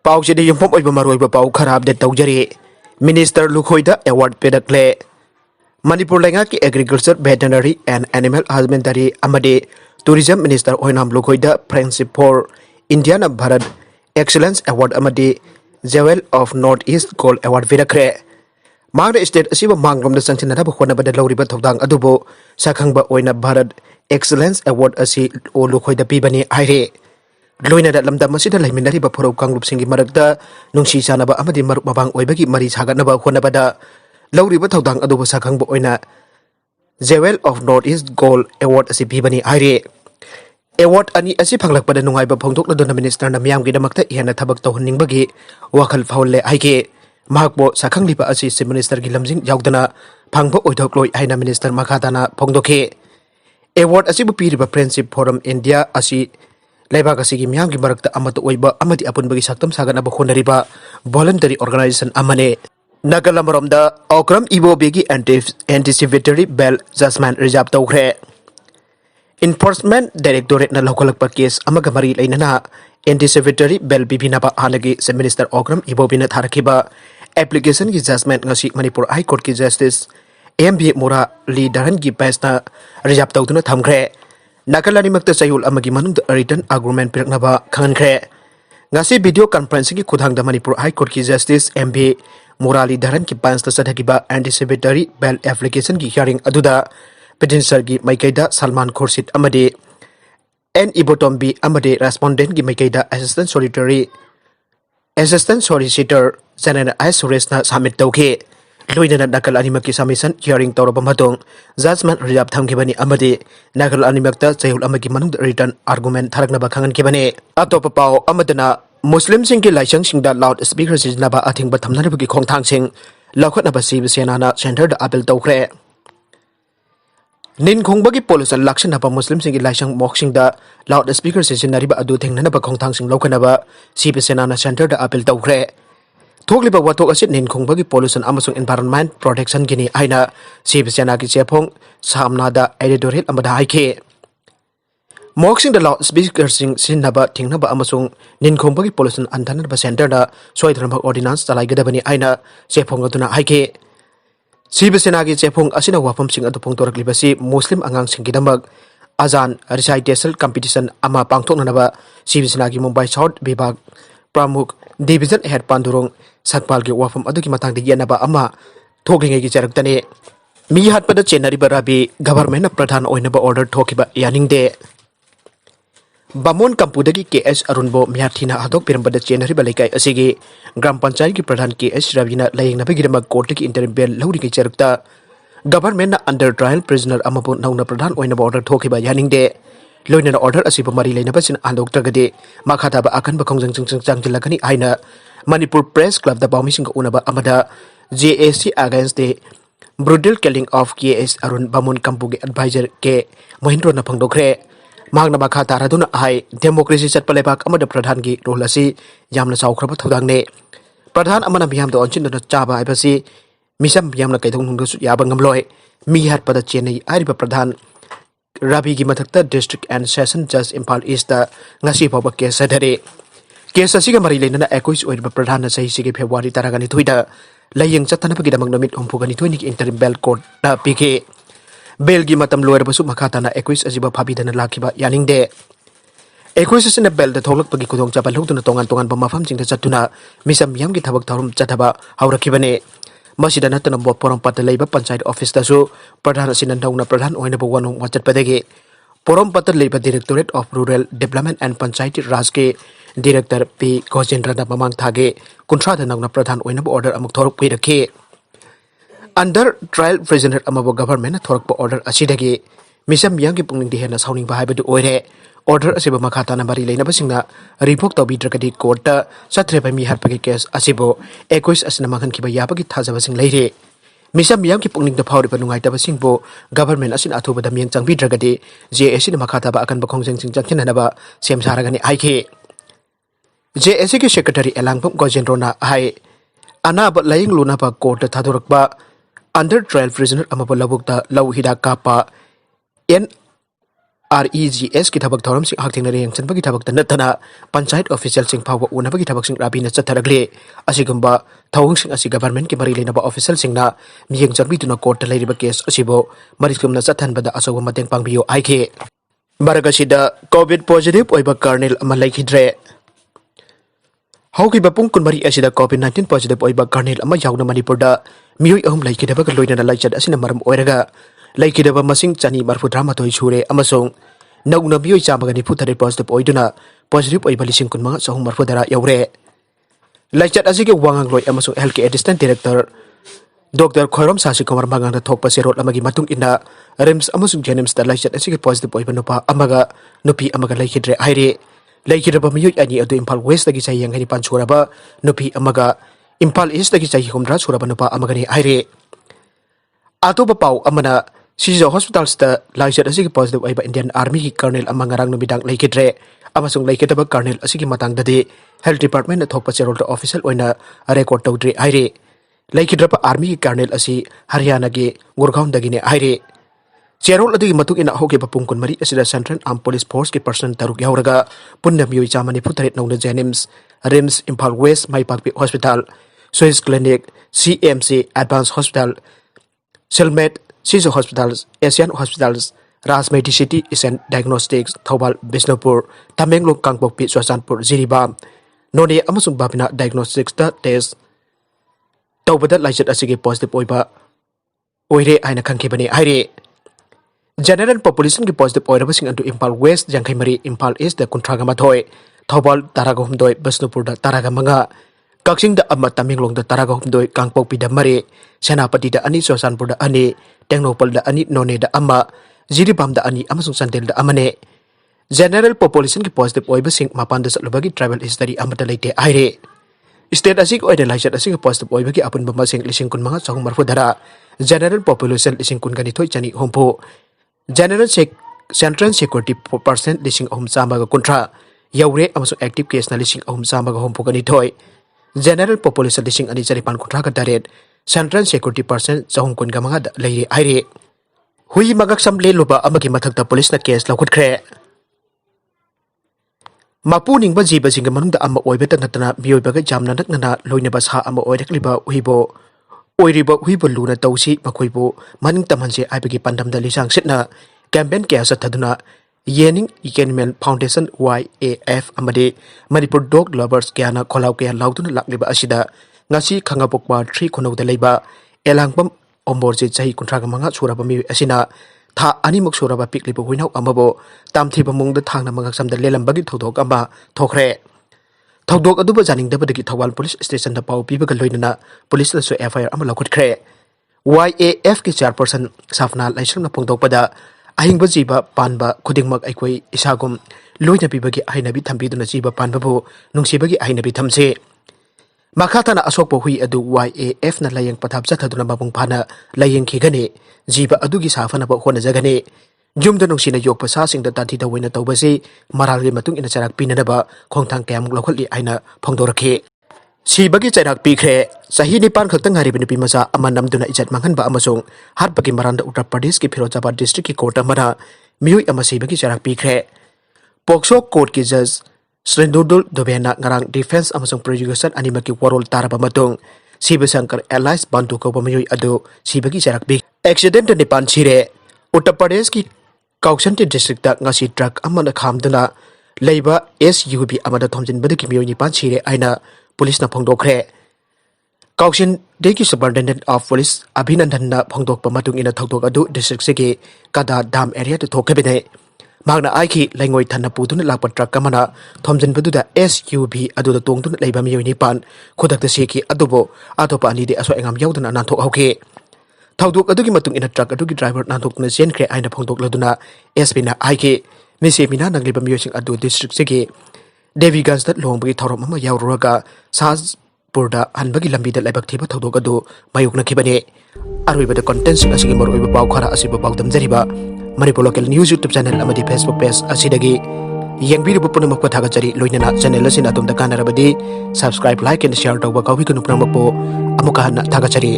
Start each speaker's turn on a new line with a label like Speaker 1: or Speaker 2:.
Speaker 1: पाउचेद युम्फम ओइबा मरोइबा पाउ खरा अपडेट तौजरी मिनिस्टर लुखोइदा अवार्ड पेदक्ले मणिपुर लेंगाकी agriculture veterinary and animal husbandry अमदे टूरिज्म मिनिस्टर ओइनाम लुखोइदा फ्रेंडशिप फॉर इंडिया ना भारत एक्सीलेंस अवार्ड अमदे jewel of north east gold award पेदक्रे मांग स्टेट असिबा मांगरोम संचिननाबा होनबदा लौरिबा थौदांग अदुबो साखंबा ओइना भारत एक्सीलेंस अवार्ड असि ओ लुखोइदा पीबनी हाइरे लोइना लमदम मसिदा लैमिनारिबा फोरौ कांगरुपसिंगी मरकदा नुंसी चानबा अमदि मरुक मबांग ओइबगी मरि सागनबा होनबदा लौरिबा थौदांग अदुबो साखंबा ओइना jewel of north east gold award असि पीबनी हाइरे अवार्ड अनि असि फंगलकपदा नुंगाइबा फोंदोकनदुना मिनिस्टर ना मियामगिदमक्ता हेना थबक तौहन्निंगबगी वाखल फाउले हाइके महाकबो साखंगलिबा असि चीफ मिनिस्टर की लमजिंग यावदना फंगबो ओइथोक्लोइ हाइना मिनिस्टर मखादाना फोंदोके अवार्ड असिबु पीरिबा फ्रेंडशिप फोरम इंडिया असि लेबाक असिगी मियाम की मरकता अमत ओइबा अमदि अपुनबगी सक्तम सागनबा होनरिबा वॉलंटरी ऑर्गेनाइजेशन अमने नगलमरमदा औक्रम इबोबेगी एंटीसिपेटरी बेल जजमेंट रिजर्व तौखरे इन्फोर्समेंट डायरेक्टोरेट ना लौखलकपा केस अमगा मरी लेनना एंटीसिपेटरी बेल बिबिनाबा हानगी से मिनिस्टर औक्रम इबोबीना थारखिबा एप्लीकेशन की judgment ngasi Manipur high court की justice M B Muralidharan की पेसना रिजर्व तौदुना थमखरे नाकलानी मक्ता चयुल अमगी मनुंग रिटर्न आर्गुमेंट पिरकनबा खंगनखरे ngasi वीडियो कॉन्फ्रेंसिंग की खुदांगदा मणिपुर हाई कोर्ट की जस्टिस एमबी मोराली धरन की पांचता सदगिबा एंटीसिपेटरी बेल एप्लीकेशन की हियरिंग अदुदा पिटिशनर की मैकेदा सलमान खुर्शीद अमदे एन इबोटोम्बी अमदे रेस्पोंडेंट की मैकेदा assistant solicitor general I सुरेशना submit तौखे लोइना नकल अनिमक की सबमिशन हियरिंग तौरब मतों जजमेंट रिजर्व थमखिबनी अमदे नकल अनिमकता चयुल अमगी मनुंग रिटर्न आर्गुमेंट थरकनबा खंगनखिबने अतोप पाओ अमदना मुस्लिम सिंह की लाइसंग सिंगदा लाउड स्पीकर सिजिन्नबा अथिंगबा थमनरबगी खोंगथांगसिंग लौखनबा सिव सेना सेंटर दा अपील तौखरे निन खोंगबगी पोल्यूशन लाक्सनबा मुस्लिम सिंह की लाइसंग मोक्सिंगदा लाउड स्पीकर सिजिन्नरिबा अदु थेंगनबा खोंगथांगसिंग लौखनबा सिव सेना सेंटर दा अपील तौखरे थोकलिबा वाथोक असि निन खोंगबगी पोल्यूशन अमसुंग एनवायरनमेंट प्रोटेक्शन गिनी आइना सिव सेना की चेफोंग सामनादा एडिटोरियल अमदा हाइखे मोक्सिंग द लाउड स्पीकर सिंग सिन्नबा थिंगनबा अमसुंग निन खोंगबगी पोल्यूशन अंधनबा सेंटर दा सोइदरम ऑर्डिनेंस तलाइगदबनी आइना चेफोंग अदुना हाइखे सिव सेना की चेफोंग असिना वाफम सिंग अदु फोंगतोरकलिबसि मुस्लिम अंगांग सिंगिदमक अजान रिसाइटेशन कंपटीशन अमा पांगथोकनबा सिव सेना की मुंबई साउथ विभाग प्रमुख डिविजन हेड पांडुरोंग सकपाल की वाफम अदुकी मतांग येनबा अमा थोकलिंगे की चरकतने मी हटपद चेनरिबा रबी गवर्नमेंट प्रधान ओइनबा ऑर्डर थोकिबा यानिंगदे बामोन कंपुदगी केएस अरुणबो म्याथिना हदोक पिरंबद चेनरिबा लेकाय असिगी ग्राम पंचायत की प्रधान केएस रविना लयंगनबगिदमक कोर्ट की इंटरिम बेल लौरी की चरकता गवर्नमेंट अंडर ट्रायल प्रिजनर अमबो नौना प्रधान ओइनबा ऑर्डर थोकिबा यानिंगदे लोइना ऑर्डर असिबो मरी लेनबसिन आंदोक्तगदे माखाताबा अखनबा खोंजंग चांगजिलकनी आइना मणिपुर प्रेस क्लब दा बाउमिसिंग उनबा अमदा JAC against the brutal killing of K S Arun Bamon Kampu के एडवाइजर के महेंद्र न फंगदोखरे मांगना माखा तारादुना हाई डेमोक्रेसी चटपा लेबाक अमदा प्रधान की रोल असि यामना चाउखरबा थौदांगने प्रधान अमना मियामदा ओंचिनदुना चाबा हाइबसि मिसम यामना कैथोंनुंगसु याबा ngamloi मी हटपदा चेन्नई आरिबा प्रधान रवि की मथक्ता डिस्ट्रिक्ट एंड सेशन जज इम्फाल ईस्ट ngasi फाउबा केस सदरे केस असिगा मरि लेनना 21 ओइबा प्रधान सही सिगे फेब्रुवारी 12 दा लयंग चतनबगिदमक नमित 32 की इंटरिम बेल कोर्ट दा पिके बेल की मतम लोयरबसु मखाताना 21 अजिबा फाबिदना लाखिबा यानिंगदे 21 असिना बेल दा थोलकपगी खुदोंग चाबा लौदुना तोंगान तोंगान बमफम सिंगदा चतुना मिसम मियाम की थबक थौरम चथबा हौरखिबने मसिदा नतना पोरमपत लेबा पंचायत ऑफिस दासु प्रधान असिना नौना प्रधान ओइनबा वनु वचतपदगे पोरमपत लेबा directorate of rural development and panchayati raj के डायरेक्टर पी गोजेंद्र ममांग थागे कुंट्रादा नौना प्रधान ओइनबा ऑर्डर अमुक थोरक पिरखे अंडर ट्रायल प्रिजनर अमबो गवर्नमेंट थोरक ऑर्डर असिदगे मिसम मियाम की पुंगनिंग दिहेना साउनिंग बाहायबदु ओइरे ऑर्डर असिबो मखाताना मरि लेनबसिंगना रिपोर्ट तौबिद्रगदि कोर्ट सत्रेबा मी हटपगे केस असिबो 21 असिना मखनखिबा याबगी थाजबसिंग लेरे मिसम मियाम की पुंगनिंग फाउरिबा नुंगाइतबसिंगबो गवर्नमेंट असिना अथुबदा मियंग चांगबिद्रगदि जेएसी ना मखाताबा अकनबा खोंजंगसिंग चांगखिननबा सेम सारागनि आइखे जेएसी के सेक्रेटरी एलांगपम गोजेंद्रोना हाई अनाब लयिंग लुनाबा कोर्ट थादोरकबा अंडर ट्रायल प्रिजनर अमबो लबुकता लौ हिदा कापा एन REGS की थबक थौरम सिंह हाक्थिंग नरे यंगचन बगी थबक तनतना पंचायत ऑफिशियल सिंह फाव उन बगी थबक सिंह राबी न चथरगले असिगुंबा थौंग सिंह असि गवर्नमेंट के मरी लेनबा official सिंहना मियंग चंबीतुना court लेरिबा case असिबो मरिसकुमना चथनबदा असोब मतेंग पांगबियो आइखे बरगसिदा Covid positive ओइबा kernel अमा लेखिद्रे हौकिबा पुंग कुनमरी असिदा कोविड 19 पॉजिटिव ओइबा कर्नेल अमा याउना मणिपुरदा मियोय अहम लेखिदबा लोइना लाइचत असिना मरम ओइरगा लेखिदबा मसिंग चनी मरफुद्रा मथोय सुरे अमसोंग नौना मियोय चामगा निफुथरे पॉजिटिव ओइदुना पॉजिटिव ओइबा लिसिंग कुनमंगा सहु मरफुदरा यौरे लाइचत असिगे वांगांग लोय अमसोंग हेल्थ के एडिशनल डायरेक्टर डॉक्टर खोरम सासी कुमार मांगांग थोकपा सेरोट अमगी मतुंग इना रिम्स अमसोंग जेनिम्स दा लाइचत असिगे पॉजिटिव ओइबा नुपा अमगा नुपी अमगा लेखिद्रे हाइरे लेखिदबा मियोय अनि अदु इम्फाल वेस्ट दगी चाहि यंगनि पान सुरबा नुपी अमगा इम्फाल ईस्ट दगी चाहि हुमद्रा सुरबा नुपा अमगनि हाइरे आतोबा पाउ अमना सीजो हॉस्पिटल्स दा लाइचत असिगे पॉजिटिव ओइबा इंडियन आर्मी की कर्नल अमंगारांग नुबिदांग लेखिद्रे अमसोंग लेखिदबा कर्नल असिगे मतंगददि हेल्थ डिपार्टमेंट न थोकपा सेरोट ऑफिशियल ओइना रेकॉर्ड तौद्रे हाइरे लेखिद्रबा आर्मी की कर्नल असि हरियाणा के गुरगांव दगिने हाइरे चेरोल अदुगी मतुक इना होगे पुंग कुनमरी असिदा सेंट्रल आर्म पुलिस फोर्स के पर्सनल तरुक यावरगा पुन्ना मियोय चामनि फुतरेट नौना JNIMS RIMS Imphal west Maipakpi hospital Swiss clinic CMC advance hospital सिलमेट Shija hospitals Asian hospitals Raj medicity इसेंट डायग्नोस्टिक्स थौबाल बिष्णुपुर तमेंगलोंग कांगपोकपी चुरचानपुर जिरीबाम नोने अमसुंग बाबिना डायग्नोस्टिक्स दा टेस्ट तौबदा लाइचत असिगे पॉजिटिव ओइबा ओइरे आइना खंखिबने हाइरे जनरल पॉपुलेशन की पॉजिटिव ओइरबसिंग अंटू इम्फाल वेस्ट जंखैमरी इम्फाल ईस्ट दा कुंट्रागा मथोय थौबाल तारागा हुमदोय बिष्णुपुर दा तारागा मंगा कक्सिंग दा अमा तमेंगलोंग दा तारागा हुमदोय कांगपोकपी दा मरे सेनापति दा अनि चुरचानपुर दा अनि टेंगनोपल दा अनि नोने दा अमा जिरीबाम दा अनि अमसुंग संतेल दा अमने जनरल पॉपुलेशन की पॉजिटिव ओइबसिंग मापान दा चलबगी ट्राइबल हिस्टरी अमता लेते हाइरे स्टेट असिग ओइदे लाइचत असिग पॉजिटिव ओइबगी अपुनबा मसिंग लिसिंग कुनमंगा सहु मरफुदरा जनरल पॉपुलेशन लिसिंग कुनगनि थोय चनी होमफो जनरल सेंट्रल सिक्योरिटी % लिसिंग अहम चामगा कुंट्रा यौरे अमसुंग एक्टिव केस न लिसिंग अहम चामगा होमफुगनि थोय जनरल पॉपुलेशन लिसिंग अनि चरिपान कुंट्रा का दारेट सेंट्रल सिक्योरिटी % चहुम कुनगा मंगा लेरे हाइरे हुई मगाक्सम लेलुबा अमगी मथकता पुलिस न केस लौखुदख्रे मापुनिंगबा जीबसिंग मनुंगदा अमा ओइबता नतना मियोइबगा जामना नकना लोइनबा सा अमा ओइरक्लिबा हुइबो ओइरिबा हुइबो लुना तौसी मखोइबो मनिंग तमहनसे आइबगी पंदमदा लिसांग सिटना कैंपेन केया सथदुना येनिंग इकेनिमल फाउंडेशन YAF अमदे मणिपुर डॉग लवर्स केयाना खोलाव केया लाउदुना लाक्लिबा असिदा ngasi khangapokpa 3 khonauda leiba elangpam omborje chahi kuntraga manga suraba mi asina tha animuk suraba piklibo huinau amabo tamthiba mungda thangna mangaksam da lelambagi thodok amba thokre thodok aduba janing dabadagi thawal police station da pau pibaga loinana police la so FIR ama lakutkre YAF ki chairperson safna laisangna pongdokpada ahingba jiba panba khudingmak aikoi isagum loina pibagi ainabi thambiduna jiba panbabu nungsibagi ainabi thamse Makhatana asokpo hui adu YAF na layang pathap chathaduna mabung phana layang khigani jiba adugi safana ba hona jagani jumda nungsina yokpa sa singda tanthi da wina tawbasi maralgi matung ina charak pinana ba khongthang kayam lokhali aina phongdorakhe sibagi Cheirak Pikhre chahi nipan khaktang Nouribi Nupimacha ama namduna ijat manghanba amasung hatpagi maranda Uttar Pradesh ki Firozabad district ki court amara mioi ama sibagi Cheirak Pikhre Pokso court ki judge Srindudul Dobena ngarang defense amasung prosecution animaki warol taraba matung Siv Sena allies bantu ko pamiyoy adu sibagi Cheirak Pikhre accident nipan sire Uttar Pradesh ki Kauksanti district ta ngasi truck amana Khamduna Leiba SUV amada thomjinbada ki miyoy nipan sire aina police na phongdokhre Kauksin deki superintendent of police Abhinandan na phongdokpa matung ina thokdok adu district sege kada dam area to thokebene magna aiki Leingoi Puduna lakpa truck kamana thomjinbaduda SUV aduda tongduna leiba miyoy nipan khudakta seki adubo atopa ani de aso engam yauduna nanthok hauke thawdok adugi matung ina truck adugi driver nanthokna senkre aina phongdok laduna SP na aiki mise mina nangliba miyoy sing adu district sege Devi Ganstat longbagi thorom ama yaururaga saz purda hanbagi lambida laibak thiba thawdok adu mayukna khibane aroibada content sing asigi maroiba pau khara asiba pau damjariba Manipur local news YouTube channel amadi Facebook page asidagi yengbiru pupunamak pathagachari loinana channel asina atumda kanarabadi subscribe like and share tawba kawbi kanu pramako amuka na thagachari